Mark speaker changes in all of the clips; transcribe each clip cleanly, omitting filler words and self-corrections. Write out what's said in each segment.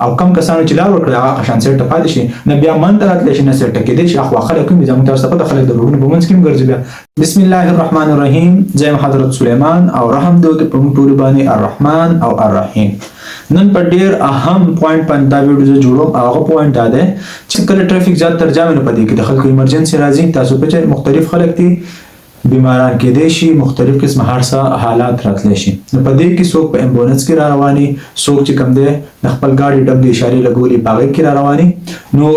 Speaker 1: او کم کسانو چې لار ورکړي هغه شان سیټ پاتې شي نه بیا من ته راتلی شي نه سیټ کېدی شي اخوا خلک کوم زموږ تاسو ته خلک د روډونو په منځ کې ګرځي بیا. بسم الله الرحمن الرحیم. زم حضرت سلیمان او رحم دې په موږ ټول باندې الرحمن او الرحیم. نن په ډیر اهم پوینټ باندې دا ویډیو جوړوم. هغه پوینټ دا ده چې کله ټریفیک زیات ترجمه نه پدې کې د خلکو ایمرجنسي راځي تاسو په چې مختلف خلک دي بیماران کېدای شي مختلف قسم هر څه حالات راتلی شي. نو په دې کې څوک په امبولانس کې را رواني څوک چې کم دی د خپل ګاډي ډب د اشارې لګولي په هغې کې را رواني. نو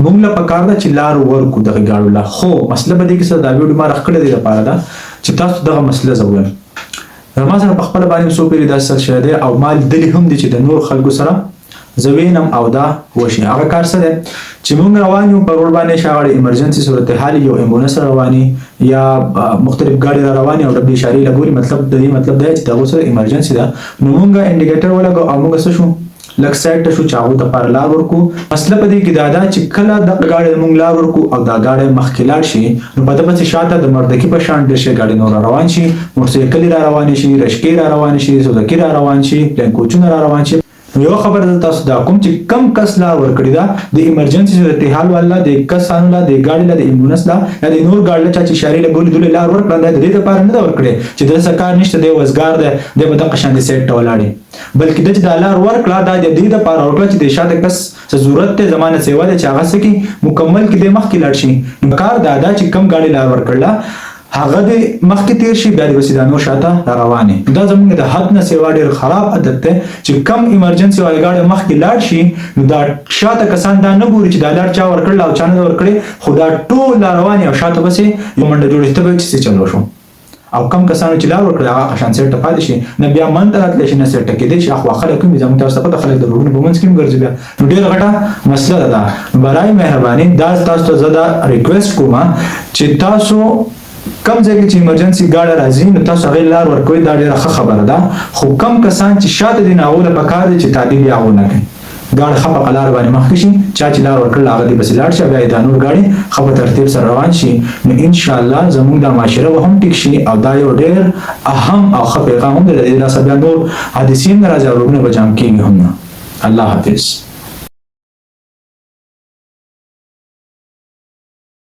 Speaker 1: موږ له پکار ده چې لار ورکو دغه ګاډو له. خو مسله په دې کې څه دا ویډیو ما راخ کړی دی لپاره ده چې تاسو دغه مسله زه ووایم. زما سره په خپله باندې څو پیرې داسې سر شوی دی او ما لیدلي هم دي چې د نور خلکو سره زه وینم او دا وشي. هغه کار څه دی چې موږ روان یو په روډ باندې شاغړې ایمرجنسي صورتحال یو امبولانس رواني یا مختلف ګاډي را رواني او ډبې اشارې لګولي مطلب د دې مطلب دی چې دغه سره ایمرجنسي ده. نو موږ انډیکیټر ولګو او موږ څه شو لږ سایډ ته شو چې هغو ته لپاره لار ورکو. مسله په دې کې دا ده چې کله دغه ګاډی موږ لار ورکو او دا ګاډی مخکې لاړ شي نو په ده پسې شاته د مردکي په شان ډېر شي ګاډي نور را روان شي موټرسایکلې را روانې شي رشکې را روانې شي سوزکي را روان شي پلین کوچونه را روان شي. یو خبر ده تاسو دا کوم چې کم کس لار ورکړي دا د ایمرجنسي صورتحال والا د کسانو لا د ګاډي لا د ایمبولانس لا یا د نور ګاډي لا چې اشارې لګولې دوی لار ورکړل د دې لپاره نه ورکړي چې د سکار نشته دی وزګار دی د بدن قشان دي سیټ ولاړي بلکې د دا لار ورکړه دا د دې لپاره ورکړه چې د شاته کس ضرورت ته زمانه سیوا ده چې هغه سکی مکمل کې د مخ کې لاړ شي. کار دا دا چې کم ګاډي لار ورکړه هغه د مخکې تیر شي بیا د وسیدانو شاته روانه. دا زموږ د حد نه سیوا ډیر خراب عادت ده چې کم ایمرجنسي والا ګاډي مخکې لاړ شي نو دا شاته کسان دا نه ګوري چې دا لار چا ورکړل او چا نه ورکړي خو دا ټول روانه او شاته بس یو منډه جوړه ته چې چلو شو او کم کسانو چې لار ورکړي هغه شان سیټ پاتې شي نه بیا من ته راتلی شي نه سیټ کېدی شي اخوا خلک کوم زموږ تاسو ته خلک د روډونو په منځ کې ګرځي بیا. نو ډېره غټه مسله ده. برای مهرباني دا تاسو ته زه دا ریکویسټ کوم چې تاسو کم ځای کې چې ایمرجنسي ګاډی راځي نو تاسو هغې لار ورکوئ دا ډېره ښه خبره ده. خو کم کسان چې شاته دي نو هغو له پکار دی چې تعدیل یې هغو نه کوي ګاډی ښه په لار باندې مخکې شي چا چې لار ورکړل هغه دې پسې لاړ شي بیا یې دا نور ګاډي ښه په ترتیب سره روان شي نو انشاءالله زموږ دا معاشره به هم ټیک شي او دا یو ډېر اهم او ښه پیغام هم دی د دې لاسه بیا نور حادثې نه راځي او روډونه به جام کېږي هم نه. الله حافظ.